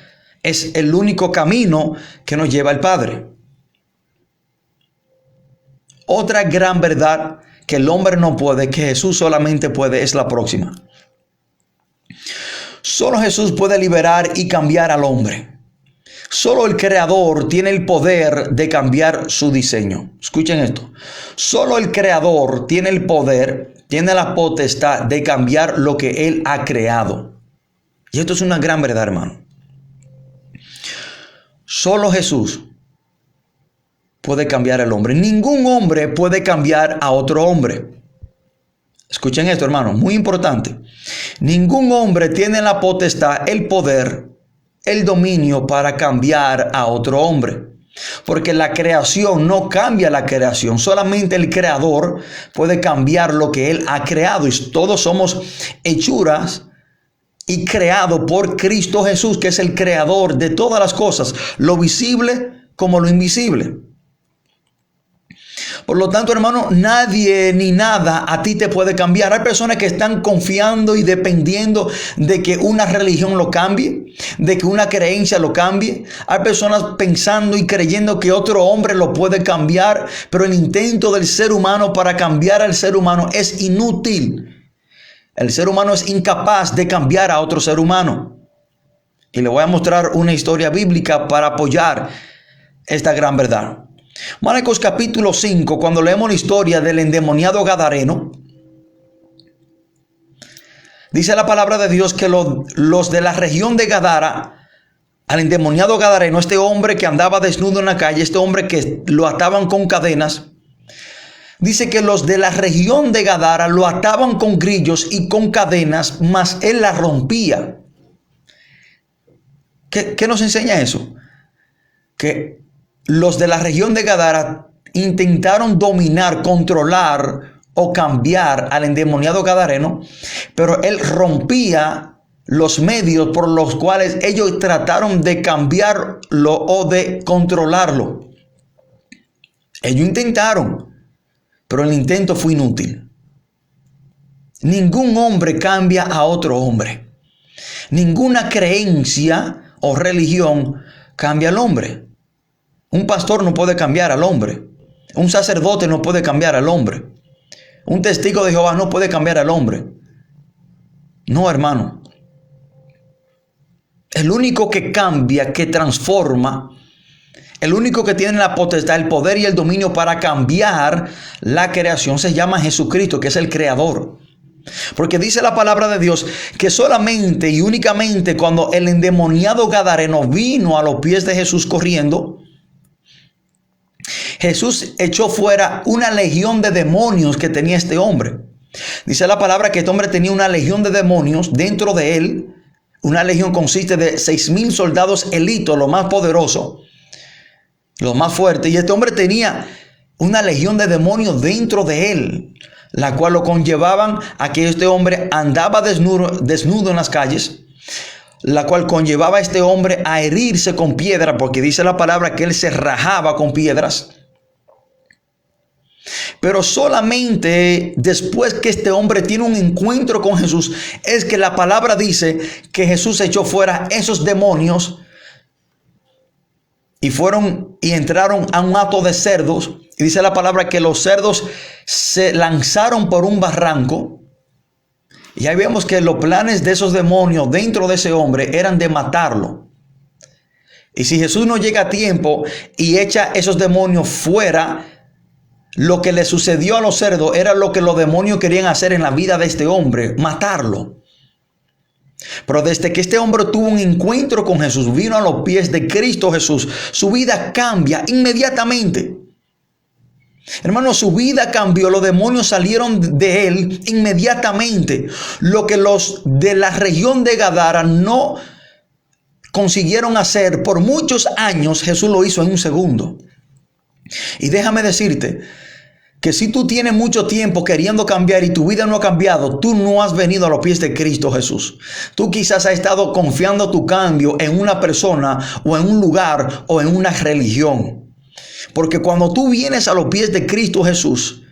Es el único camino que nos lleva al Padre. Otra gran verdad que el hombre no puede, que Jesús solamente puede, es la próxima. Solo Jesús puede liberar y cambiar al hombre. Solo el Creador tiene el poder de cambiar su diseño. Escuchen esto. Solo el Creador tiene el poder tiene la potestad de cambiar lo que Él ha creado. Y esto es una gran verdad, hermano. Solo Jesús puede cambiar al hombre. Ningún hombre puede cambiar a otro hombre. Escuchen esto, hermano, muy importante. Ningún hombre tiene la potestad, el poder, el dominio para cambiar a otro hombre. Porque la creación no cambia la creación. Solamente el creador puede cambiar lo que Él ha creado. Y todos somos hechuras y creados por Cristo Jesús, que es el creador de todas las cosas, lo visible como lo invisible. Por lo tanto, hermano, nadie ni nada a ti te puede cambiar. Hay personas que están confiando y dependiendo de que una religión lo cambie, de que una creencia lo cambie. Hay personas pensando y creyendo que otro hombre lo puede cambiar, pero el intento del ser humano para cambiar al ser humano es inútil. El ser humano es incapaz de cambiar a otro ser humano. Y le voy a mostrar una historia bíblica para apoyar esta gran verdad. Marcos capítulo 5, cuando leemos la historia del endemoniado gadareno, dice la palabra de Dios que los de la región de Gadara, al endemoniado gadareno, este hombre que andaba desnudo en la calle, este hombre que lo ataban con cadenas, dice que los de la región de Gadara lo ataban con grillos y con cadenas, mas él las rompía. ¿Qué nos enseña eso? Que los de la región de Gadara intentaron dominar, controlar o cambiar al endemoniado gadareno, pero él rompía los medios por los cuales ellos trataron de cambiarlo o de controlarlo. Ellos intentaron, pero el intento fue inútil. Ningún hombre cambia a otro hombre. Ninguna creencia o religión cambia al hombre. Un pastor no puede cambiar al hombre. Un sacerdote no puede cambiar al hombre. Un testigo de Jehová no puede cambiar al hombre. No, hermano. El único que cambia, que transforma, el único que tiene la potestad, el poder y el dominio para cambiar la creación se llama Jesucristo, que es el creador. Porque dice la palabra de Dios que solamente y únicamente cuando el endemoniado gadareno vino a los pies de Jesús corriendo, Jesús echó fuera una legión de demonios que tenía este hombre. Dice la palabra que este hombre tenía una legión de demonios dentro de él. Una legión consiste de 6,000 soldados élitos, lo más poderoso, lo más fuerte. Y este hombre tenía una legión de demonios dentro de él, la cual lo conllevaban a que este hombre andaba desnudo en las calles, la cual conllevaba a este hombre a herirse con piedra, porque dice la palabra que él se rajaba con piedras. Pero solamente después que este hombre tiene un encuentro con Jesús, es que la palabra dice que Jesús echó fuera esos demonios y entraron a un hato de cerdos. Y dice la palabra que los cerdos se lanzaron por un barranco. Y ahí vemos que los planes de esos demonios dentro de ese hombre eran de matarlo. Y si Jesús no llega a tiempo y echa esos demonios fuera, lo que le sucedió a los cerdos era lo que los demonios querían hacer en la vida de este hombre, matarlo. Pero desde que este hombre tuvo un encuentro con Jesús, vino a los pies de Cristo Jesús, su vida cambia inmediatamente. Hermano, su vida cambió, los demonios salieron de él inmediatamente. Lo que los de la región de Gadara no consiguieron hacer por muchos años, Jesús lo hizo en un segundo. Y déjame decirte que si tú tienes mucho tiempo queriendo cambiar y tu vida no ha cambiado, tú no has venido a los pies de Cristo Jesús. Tú quizás has estado confiando tu cambio en una persona o en un lugar o en una religión. Porque cuando tú vienes a los pies de Cristo Jesús,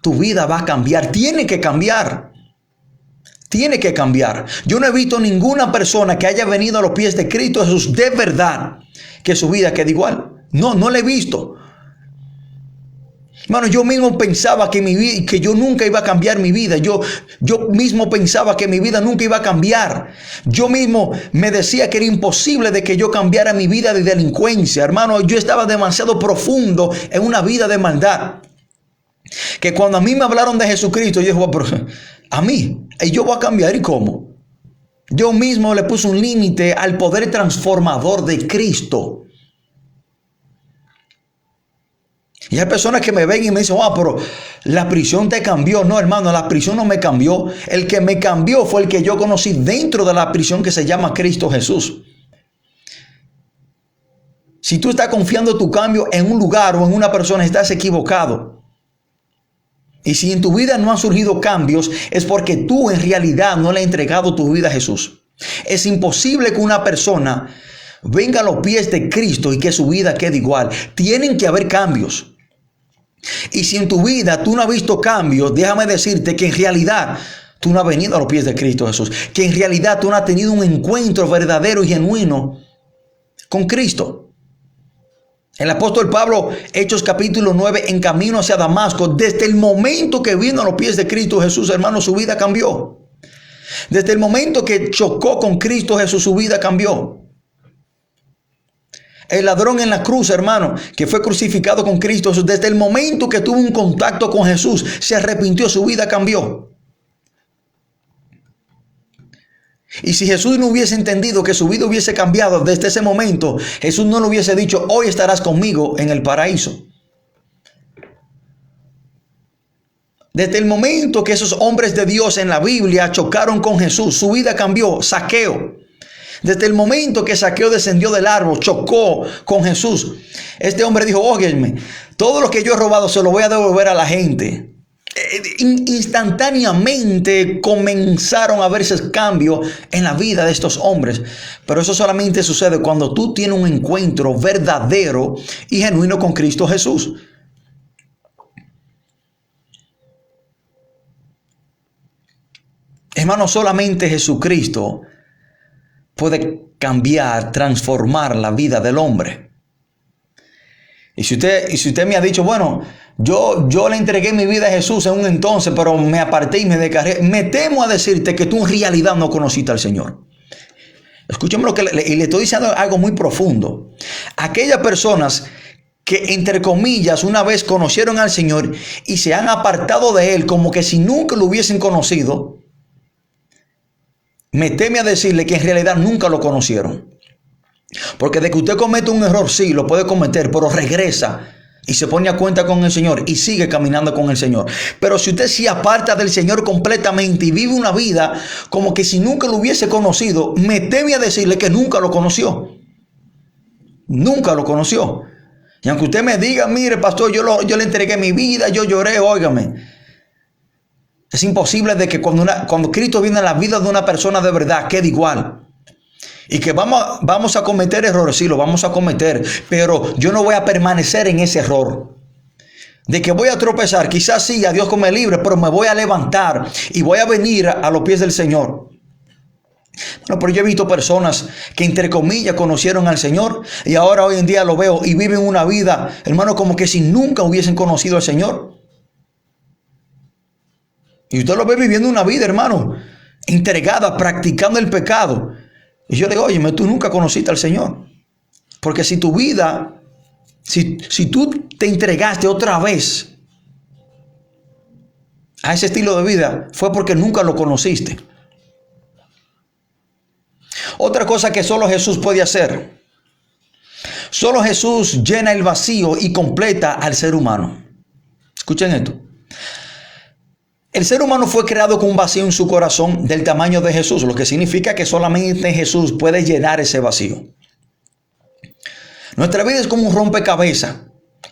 tu vida va a cambiar. Tiene que cambiar. Tiene que cambiar. Yo no he visto ninguna persona que haya venido a los pies de Cristo Jesús de verdad que su vida quede igual. No la he visto. Hermano, yo mismo pensaba que yo nunca iba a cambiar mi vida. Yo mismo pensaba que mi vida nunca iba a cambiar. Yo mismo me decía que era imposible de que yo cambiara mi vida de delincuencia. Hermano, yo estaba demasiado profundo en una vida de maldad. Que cuando a mí me hablaron de Jesucristo, yo dije, pero a mí, yo voy a cambiar. ¿Y cómo? Yo mismo le puse un límite al poder transformador de Cristo. Y hay personas que me ven y me dicen, pero la prisión te cambió. No, hermano, la prisión no me cambió. El que me cambió fue el que yo conocí dentro de la prisión que se llama Cristo Jesús. Si tú estás confiando tu cambio en un lugar o en una persona, estás equivocado. Y si en tu vida no han surgido cambios, es porque tú en realidad no le has entregado tu vida a Jesús. Es imposible que una persona venga a los pies de Cristo y que su vida quede igual. Tienen que haber cambios. Y si en tu vida tú no has visto cambios, déjame decirte que en realidad tú no has venido a los pies de Cristo Jesús. Que en realidad tú no has tenido un encuentro verdadero y genuino con Cristo. El apóstol Pablo, Hechos capítulo 9, en camino hacia Damasco, desde el momento que vino a los pies de Cristo Jesús, hermano, su vida cambió. Desde el momento que chocó con Cristo Jesús, su vida cambió. El ladrón en la cruz, hermano, que fue crucificado con Cristo Jesús, desde el momento que tuvo un contacto con Jesús, se arrepintió, su vida cambió. Y si Jesús no hubiese entendido que su vida hubiese cambiado desde ese momento, Jesús no le hubiese dicho, hoy estarás conmigo en el paraíso. Desde el momento que esos hombres de Dios en la Biblia chocaron con Jesús, su vida cambió. Zaqueo. Desde el momento que Zaqueo descendió del árbol, chocó con Jesús. Este hombre dijo, óiganme, todo lo que yo he robado se lo voy a devolver a la gente. Instantáneamente comenzaron a verse cambios en la vida de estos hombres. Pero eso solamente sucede cuando tú tienes un encuentro verdadero y genuino con Cristo Jesús. Hermano, solamente Jesucristo puede cambiar, transformar la vida del hombre. Y si usted me ha dicho, bueno, yo le entregué mi vida a Jesús en un entonces, pero me aparté y me descargué, me temo a decirte que tú en realidad no conociste al Señor. Escúchame y le estoy diciendo algo muy profundo. Aquellas personas que, entre comillas, una vez conocieron al Señor y se han apartado de Él como que si nunca lo hubiesen conocido, me teme a decirle que en realidad nunca lo conocieron. Porque de que usted comete un error, sí, lo puede cometer, pero regresa y se pone a cuenta con el Señor y sigue caminando con el Señor. Pero si usted se aparta del Señor completamente y vive una vida como que si nunca lo hubiese conocido, me teme a decirle que nunca lo conoció. Nunca lo conoció. Y aunque usted me diga, mire, pastor, yo le entregué mi vida, yo lloré, óigame. Es imposible de que cuando Cristo viene a la vida de una persona de verdad, quede igual. Y que vamos a cometer errores, sí, lo vamos a cometer. Pero yo no voy a permanecer en ese error. De que voy a tropezar, quizás sí, a Dios que me libre, pero me voy a levantar y voy a venir a los pies del Señor. Bueno, pero yo he visto personas que entre comillas conocieron al Señor y ahora hoy en día lo veo y viven una vida, hermano, como que si nunca hubiesen conocido al Señor. Y usted lo ve viviendo una vida, hermano, entregada, practicando el pecado. Y yo le digo, óyeme, tú nunca conociste al Señor. Porque si tu vida, si tú te entregaste otra vez a ese estilo de vida, fue porque nunca lo conociste. Otra cosa que solo Jesús puede hacer. Solo Jesús llena el vacío y completa al ser humano. Escuchen esto. El ser humano fue creado con un vacío en su corazón del tamaño de Jesús, lo que significa que solamente Jesús puede llenar ese vacío. Nuestra vida es como un rompecabezas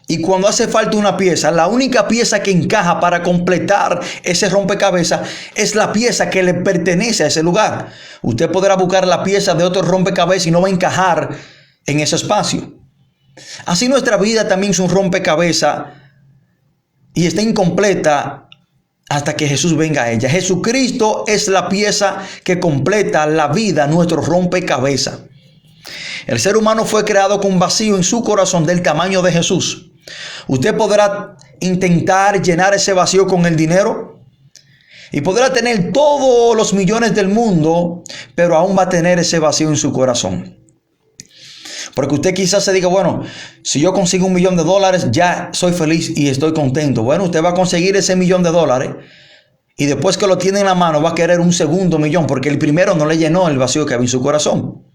y cuando hace falta una pieza, la única pieza que encaja para completar ese rompecabezas es la pieza que le pertenece a ese lugar. Usted podrá buscar la pieza de otro rompecabezas y no va a encajar en ese espacio. Así nuestra vida también es un rompecabezas y está incompleta hasta que Jesús venga a ella. Jesucristo es la pieza que completa la vida, nuestro rompecabezas. El ser humano fue creado con vacío en su corazón del tamaño de Jesús. Usted podrá intentar llenar ese vacío con el dinero y podrá tener todos los millones del mundo, pero aún va a tener ese vacío en su corazón. Porque usted quizás se diga, bueno, si yo consigo $1.000.000, ya soy feliz y estoy contento. Bueno, usted va a conseguir ese $1.000.000 y después que lo tiene en la mano va a querer un segundo millón porque el primero no le llenó el vacío que había en su corazón.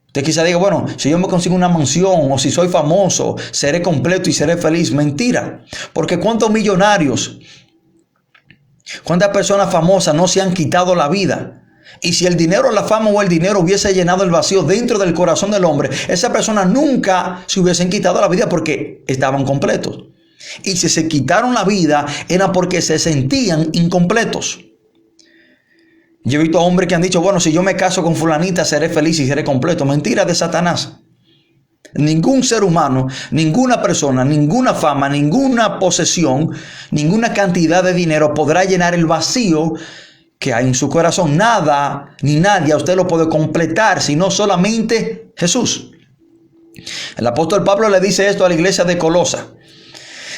Usted quizás diga, bueno, si yo me consigo una mansión o si soy famoso, seré completo y seré feliz. Mentira. Porque ¿cuántos millonarios, cuántas personas famosas no se han quitado la vida? Y si el dinero, la fama o el dinero hubiese llenado el vacío dentro del corazón del hombre, esa persona nunca se hubiesen quitado la vida porque estaban completos. Y si se quitaron la vida era porque se sentían incompletos. Yo he visto hombres que han dicho, bueno, si yo me caso con fulanita seré feliz y seré completo. Mentira de Satanás. Ningún ser humano, ninguna persona, ninguna fama, ninguna posesión, ninguna cantidad de dinero podrá llenar el vacío que hay en su corazón. Nada ni nadie a usted lo puede completar, sino solamente Jesús. El apóstol Pablo le dice esto a la iglesia de Colosa.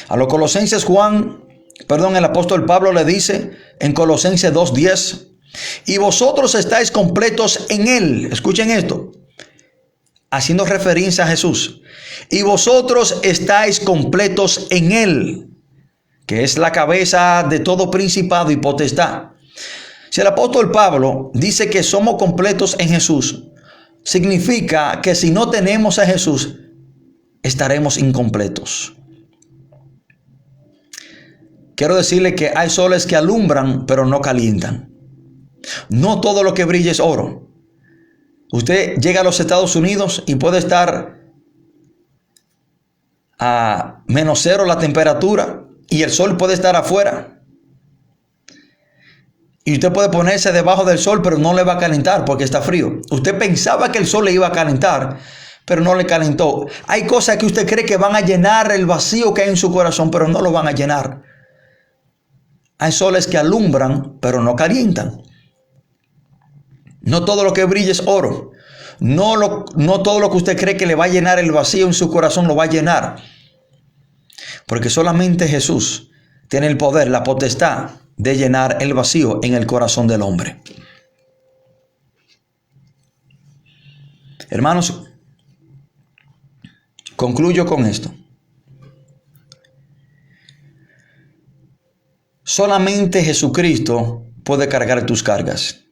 A los colosenses el apóstol Pablo le dice en Colosenses 2:10, y vosotros estáis completos en Él. Escuchen esto, haciendo referencia a Jesús. Y vosotros estáis completos en Él, que es la cabeza de todo principado y potestad. Si el apóstol Pablo dice que somos completos en Jesús, significa que si no tenemos a Jesús, estaremos incompletos. Quiero decirle que hay soles que alumbran, pero no calientan. No todo lo que brilla es oro. Usted llega a los Estados Unidos y puede estar a -0 la temperatura y el sol puede estar afuera. Y usted puede ponerse debajo del sol, pero no le va a calentar porque está frío. Usted pensaba que el sol le iba a calentar, pero no le calentó. Hay cosas que usted cree que van a llenar el vacío que hay en su corazón, pero no lo van a llenar. Hay soles que alumbran, pero no calientan. No todo lo que brilla es oro. No todo lo que usted cree que le va a llenar el vacío en su corazón lo va a llenar. Porque solamente Jesús tiene el poder, la potestad de llenar el vacío en el corazón del hombre. Hermanos, concluyo con esto. Solamente Jesucristo puede cargar tus cargas.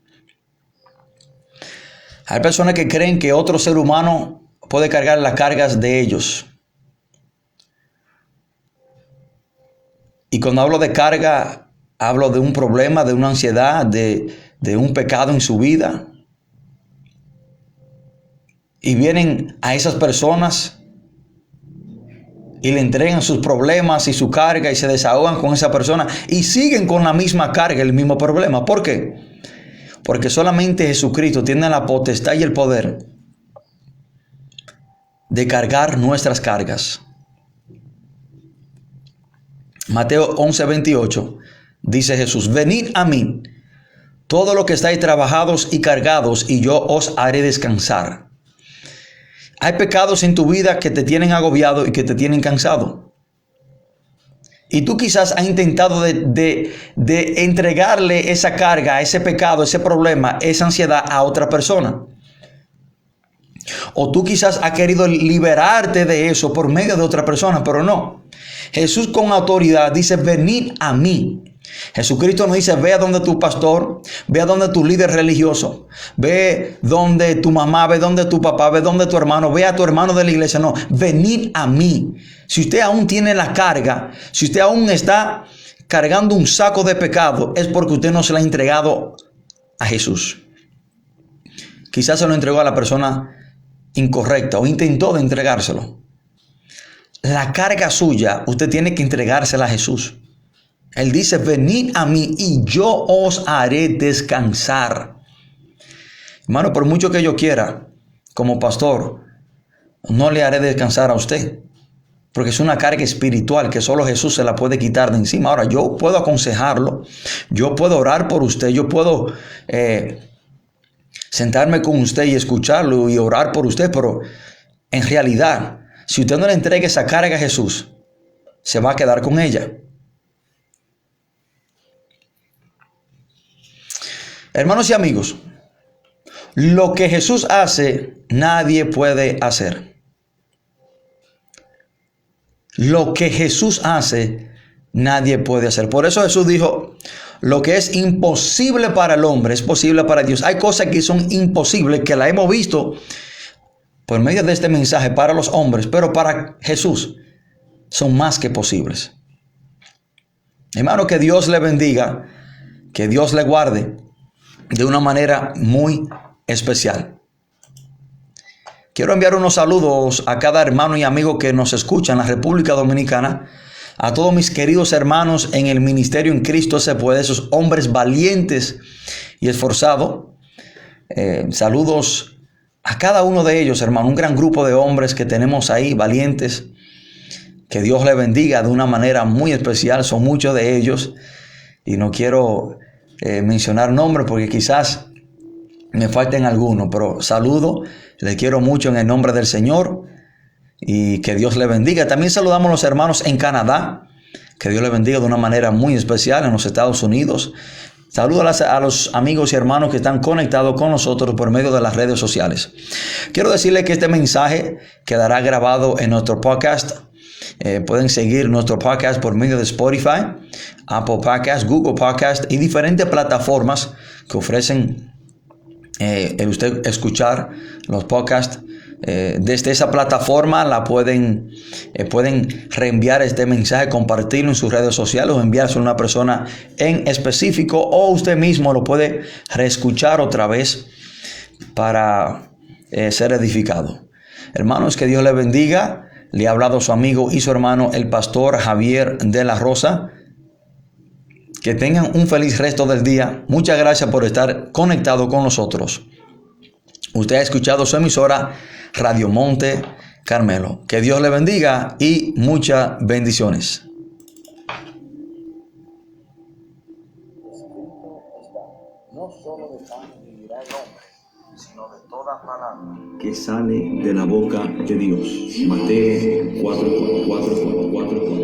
Hay personas que creen que otro ser humano puede cargar las cargas de ellos. Y cuando hablo de carga, hablo de un problema, de una ansiedad, de un pecado en su vida. Y vienen a esas personas y le entregan sus problemas y su carga y se desahogan con esa persona y siguen con la misma carga, el mismo problema. ¿Por qué? Porque solamente Jesucristo tiene la potestad y el poder de cargar nuestras cargas. Mateo 11:28 dice Jesús: venid a mí, todos los que estáis trabajados y cargados, y yo os haré descansar. Hay pecados en tu vida que te tienen agobiado y que te tienen cansado. Y tú quizás has intentado de entregarle esa carga, ese pecado, ese problema, esa ansiedad a otra persona. O tú quizás has querido liberarte de eso por medio de otra persona, pero no. Jesús con autoridad dice: venid a mí. Jesucristo no dice: ve a donde tu pastor, ve a donde tu líder religioso, ve donde tu mamá, ve donde tu papá, ve donde tu hermano, ve a tu hermano de la iglesia. No, venid a mí. Si usted aún tiene la carga, si usted aún está cargando un saco de pecado, es porque usted no se lo ha entregado a Jesús. Quizás se lo entregó a la persona incorrecta o intentó de entregárselo. La carga suya, usted tiene que entregársela a Jesús. Él dice: venid a mí y yo os haré descansar. Hermano, por mucho que yo quiera, como pastor, no le haré descansar a usted. Porque es una carga espiritual que solo Jesús se la puede quitar de encima. Ahora, yo puedo aconsejarlo, yo puedo orar por usted, yo puedo sentarme con usted y escucharlo y orar por usted, pero en realidad, si usted no le entrega esa carga a Jesús, se va a quedar con ella. Hermanos y amigos, Lo que Jesús hace, nadie puede hacer. Lo que Jesús hace, nadie puede hacer. Por eso Jesús dijo, lo que es imposible para el hombre es posible para Dios. Hay cosas que son imposibles, que la hemos visto por medio de este mensaje para los hombres, pero para Jesús son más que posibles. Hermano, que Dios le bendiga, que Dios le guarde de una manera muy especial. Quiero enviar unos saludos a cada hermano y amigo que nos escucha en la República Dominicana, a todos mis queridos hermanos en el ministerio en Cristo se puede, esos hombres valientes y esforzados. Saludos a cada uno de ellos, hermano, un gran grupo de hombres que tenemos ahí, valientes. Que Dios les bendiga de una manera muy especial, son muchos de ellos y no quiero mencionar nombres porque quizás me falten algunos, pero saludo, les quiero mucho en el nombre del Señor y que Dios les bendiga. También saludamos a los hermanos en Canadá, que Dios les bendiga de una manera muy especial en los Estados Unidos. Saludos a los amigos y hermanos que están conectados con nosotros por medio de las redes sociales. Quiero decirles que este mensaje quedará grabado en nuestro podcast. Pueden seguir nuestro podcast por medio de Spotify, Apple Podcast, Google Podcast y diferentes plataformas que ofrecen el usted escuchar los podcasts. Desde esa plataforma pueden reenviar este mensaje, compartirlo en sus redes sociales o enviárselo a una persona en específico, o usted mismo lo puede reescuchar otra vez para ser edificado. Hermanos, que Dios les bendiga. Le ha hablado su amigo y su hermano, el pastor Javier de la Rosa. Que tengan un feliz resto del día. Muchas gracias por estar conectado con nosotros. Usted ha escuchado su emisora Radio Monte Carmelo. Que Dios le bendiga y muchas bendiciones. No solo de pan vivirá el hombre, sino de toda palabra que sale de la boca de Dios. Mateo 4:4.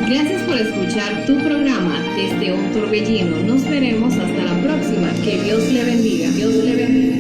Gracias por escuchar tu programa desde un torbellino. Nos veremos hasta la próxima. Que Dios le bendiga. Dios le bendiga.